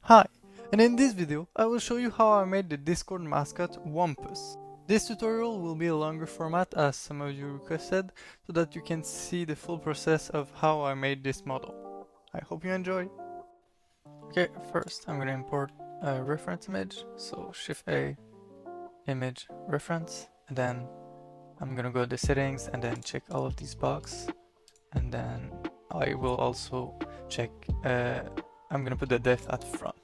Hi, and in this video I will show you how I made the Discord mascot Wumpus. This tutorial will be a longer format as some of you requested, so that you can see the full process of how I made this model. I hope you enjoy! Okay, first I'm gonna import a reference image, so Shift A, image reference, and then I'm gonna go to the settings and then check all of these boxes, and then I will also check, I'm gonna put the depth at front.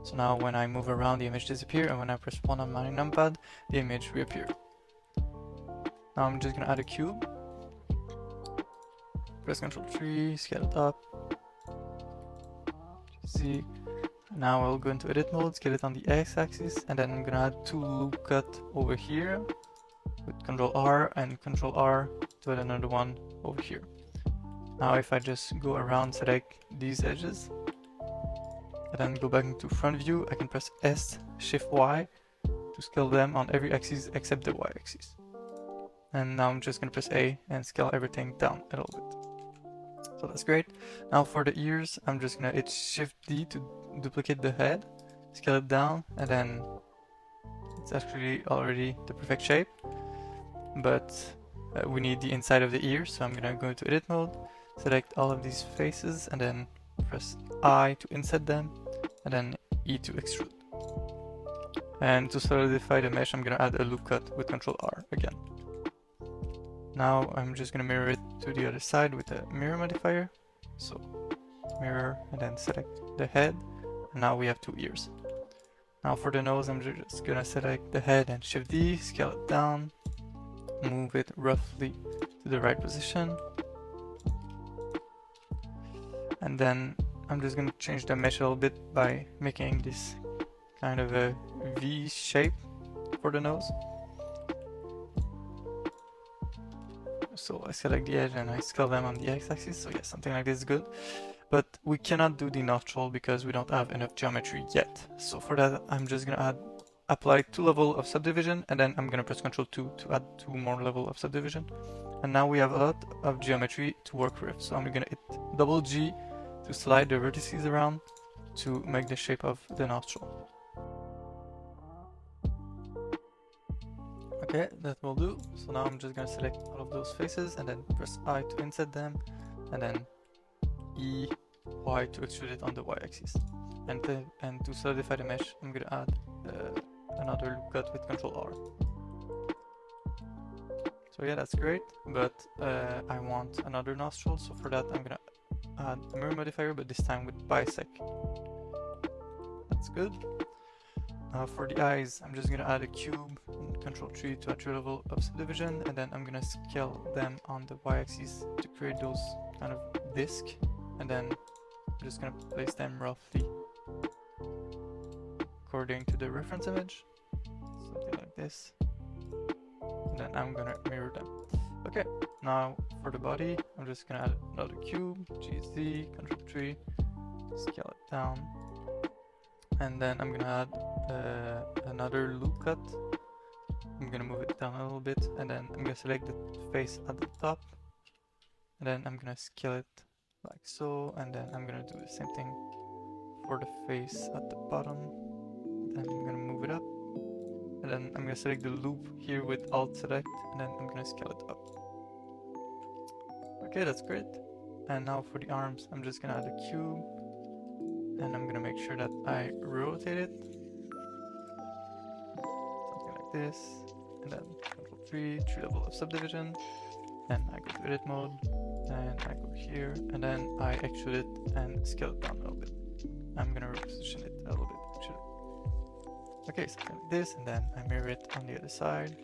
So now when I move around, the image disappears, and when I press 1 on my numpad, the image reappears. Now I'm just gonna add a cube, press Ctrl 3, scale it up, see. Now I'll go into edit mode, scale it on the x-axis, and then I'm gonna add 2 loop cut over here with Ctrl R and Ctrl R to add another one over here. Now if I just go around, select these edges, and then go back into front view, I can press S, Shift Y to scale them on every axis except the Y axis. And now I'm just gonna press A and scale everything down a little bit. So that's great. Now for the ears, I'm just gonna hit Shift D to duplicate the head, scale it down, and then it's actually already the perfect shape. But we need the inside of the ear, so I'm gonna go into edit mode, select all of these faces, and then press I to inset them, and then E to extrude. And to solidify the mesh, I'm gonna add a loop cut with Ctrl R again. Now I'm just gonna mirror it to the other side with a mirror modifier. So mirror and then select the head, and now we have 2 ears. Now for the nose, I'm just gonna select the head and Shift D, scale it down, move it roughly to the right position, and then I'm just gonna change the mesh a little bit by making this kind of a V shape for the nose. So I select the edge and I scale them on the x-axis, so yeah, something like this is good. But we cannot do the nostril because we don't have enough geometry yet. So for that, I'm just gonna apply 2 levels of subdivision, and then I'm gonna press Ctrl 2 to add 2 more levels of subdivision. And now we have a lot of geometry to work with. So I'm gonna hit double G to slide the vertices around to make the shape of the nostril. Okay, that will do. So now I'm just gonna select all of those faces and then press I to inset them, and then E, Y to extrude it on the Y axis. And to solidify the mesh, I'm gonna add another loop cut with Ctrl R. So yeah, that's great, but I want another nostril, so for that I'm gonna add a mirror modifier, but this time with bisect. That's good. For the eyes, I'm just gonna add a cube and Ctrl 3 to add 3 level of subdivision, and then I'm gonna scale them on the y-axis to create those kind of disc, and then I'm just gonna place them roughly according to the reference image, something like this, and then I'm gonna mirror them. Okay, now for the body, I'm just gonna add another cube, GZ, Ctrl 3, scale it down, and then I'm gonna add another loop cut. I'm gonna move it down a little bit, and then I'm gonna select the face at the top, and then I'm gonna scale it like so, and then I'm gonna do the same thing for the face at the bottom. Then I'm gonna move it up, and then I'm gonna select the loop here with Alt select, and then I'm gonna scale it up. Okay, that's great. And now for the arms, I'm just gonna add a cube, and I'm gonna make sure that I rotate it, something like this, and then Ctrl 3, 3 level of subdivision, then I go to edit mode, and I go here, and then I extrude it and scale it down a little bit. I'm gonna reposition it a little bit actually. Okay, something like this, and then I mirror it on the other side.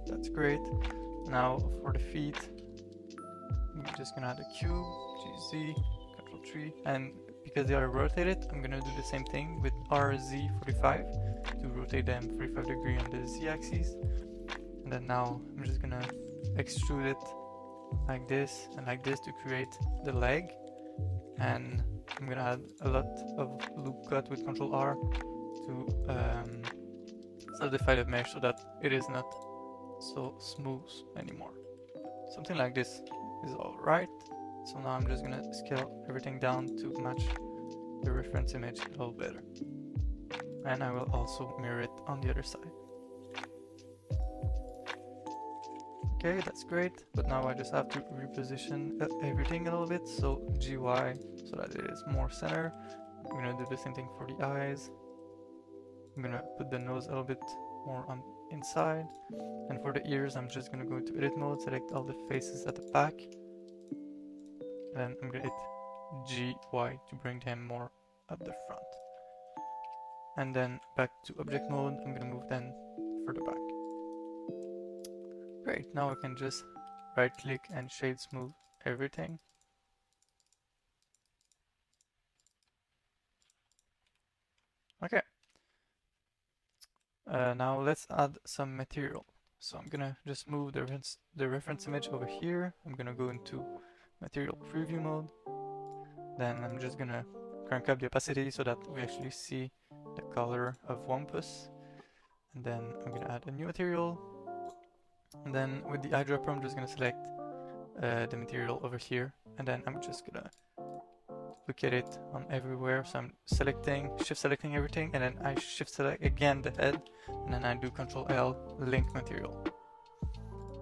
That's great. Now for the feet, I'm just gonna add a cube, GZ, Ctrl 3, and because they are rotated, I'm gonna do the same thing with RZ45 to rotate them 45 degrees on the Z axis. And then now I'm just gonna extrude it like this and like this to create the leg. And I'm gonna add a lot of loop cut with Ctrl R to solidify the mesh so that it is not so smooth anymore. Something like this is alright. So now I'm just gonna scale everything down to match the reference image a little better. And I will also mirror it on the other side. Okay, that's great, but now I just have to reposition everything a little bit, so GY, so that it is more center. I'm gonna do the same thing for the eyes. I'm gonna put the nose a little bit more on inside. And for the ears, I'm just gonna go into edit mode, select all the faces at the back. And then I'm gonna hit GY to bring them more at the front. And then back to object mode, I'm gonna move them further back. Great, now I can just right click and shade smooth everything. Okay. Now let's add some material. So I'm gonna just move the reference image over here. I'm gonna go into material preview mode. Then I'm just gonna crank up the opacity so that we actually see the color of Wumpus. And then I'm gonna add a new material. And then with the eyedropper, I'm just gonna select the material over here. And then I'm just gonna look at it on everywhere. So I'm shift selecting everything, and then I shift select again the head, and then I do Control L, link material.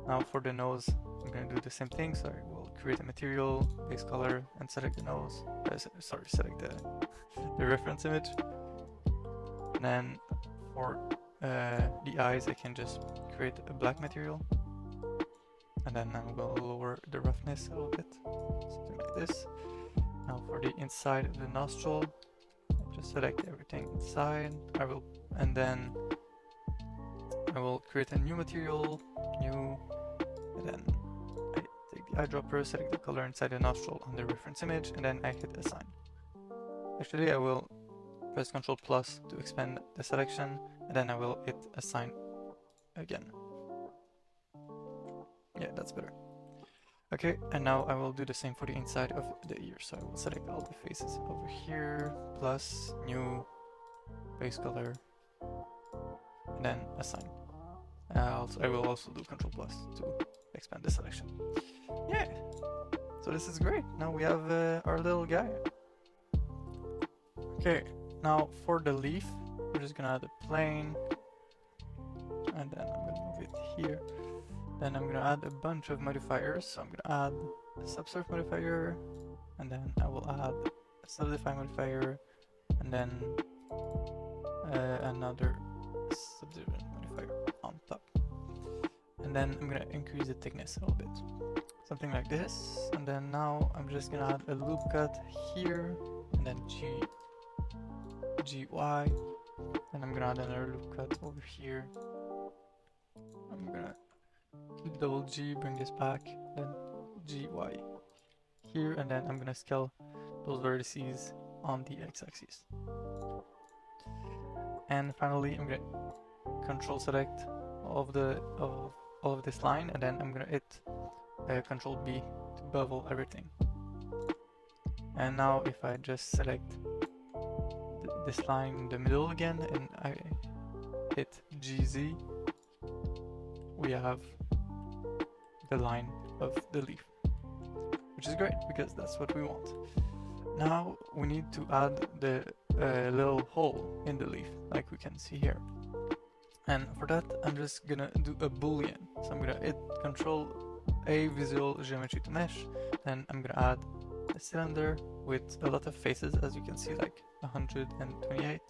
Now for the nose, I'm gonna do the same thing. So I will create a material, base color, and select the nose. Select the reference image. And then for the eyes, I can just create a black material, and then I will lower the roughness a little bit, something like this. Now for the inside of the nostril, just select everything inside. And then I will create a new material, and then I take the eyedropper, select the color inside the nostril on the reference image, and then I hit assign. Actually, I will press Ctrl plus to expand the selection, and then I will hit assign again. Yeah, that's better. Okay, and now I will do the same for the inside of the ear. So I will select all the faces over here, plus new base color, and then assign. I will also do Ctrl plus to expand the selection. Yeah, so this is great. Now we have our little guy. Okay, now for the leaf, we're just gonna add a plane, and then I'm gonna move it here. Then I'm gonna add a bunch of modifiers. So I'm gonna add a subsurf modifier, and then I will add a solidify modifier, and then another subdivision modifier on top. And then I'm gonna increase the thickness a little bit, something like this. And then now I'm just gonna add a loop cut here, and then GY, and I'm gonna add another loop cut over here. I'm gonna double G, bring this back, then GY here, and then I'm gonna scale those vertices on the x-axis. And finally, I'm gonna control select all of this line, and then I'm gonna hit Control B to bevel everything. And now if I just select this line in the middle again, and I hit GZ, we have the line of the leaf, which is great because that's what we want. Now we need to add the little hole in the leaf, like we can see here. And for that, I'm just gonna do a boolean. So I'm gonna hit Control A, visual geometry to mesh, and I'm gonna add a cylinder with a lot of faces, as you can see, like 128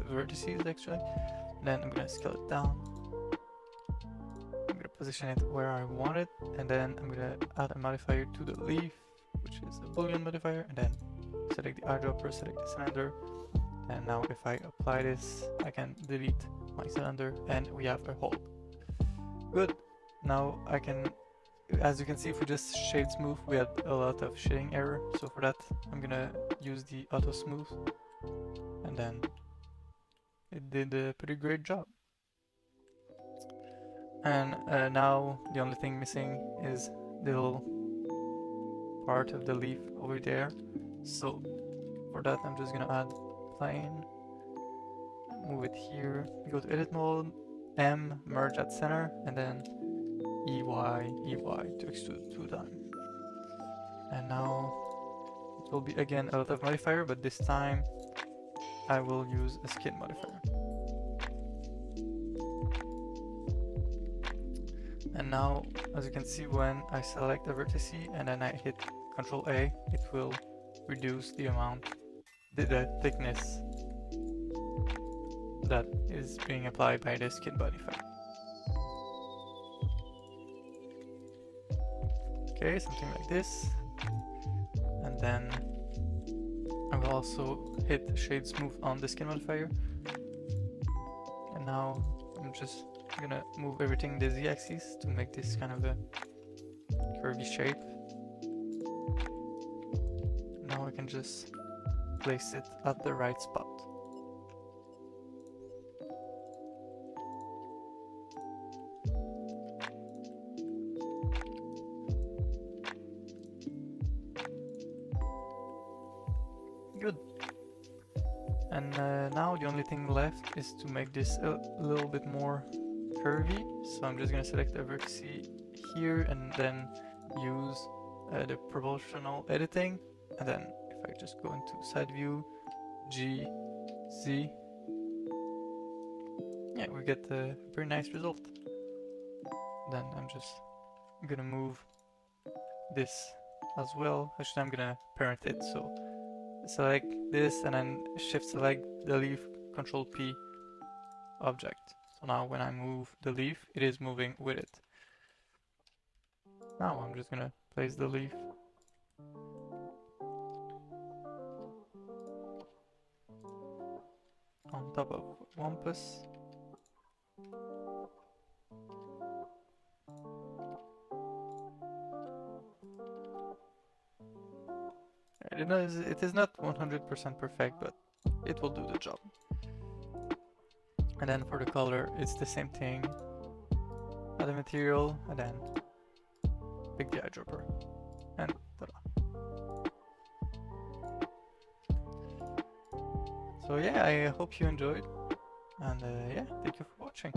vertices actually. Then I'm gonna scale it down. I'm gonna position it where I want it, and then I'm gonna add a modifier to the leaf, which is a boolean modifier, and then select the eyedropper, select the cylinder. And now if I apply this, I can delete my cylinder, and we have a hole. Good. Now I can, as you can see, if we just shade smooth, we had a lot of shading error. So for that, I'm gonna use the auto smooth, and then it did a pretty great job. And now the only thing missing is the little part of the leaf over there. So for that, I'm just gonna add plane, move it here, go to edit mode, M, merge at center, and then EY to extrude 2 times. And now it will be again a lot of modifier, but this time I will use a skin modifier. And now, as you can see, when I select a vertex and then I hit Ctrl A, it will reduce the amount, the thickness that is being applied by the skin modifier. Okay, something like this. And then I will also hit Shade Smooth on the skin modifier. And now I'm just gonna move everything the z-axis to make this kind of a curvy shape. Now I can just place it at the right spot. Good. And now the only thing left is to make this a little bit more curvy. So I'm just gonna select the vertex here and then use the proportional editing. And then if I just go into side view, G, Z, yeah, we get a very nice result. Then I'm just gonna move this as well. Actually, I'm gonna parent it. So select this and then shift select the leaf, Control P object. So now when I move the leaf, it is moving with it. Now I'm just gonna place the leaf on top of Wumpus. It is not 100% perfect, but it will do the job. And then for the color, it's the same thing. Add the material, and then pick the eyedropper. And ta-da. So yeah, I hope you enjoyed. And yeah, thank you for watching.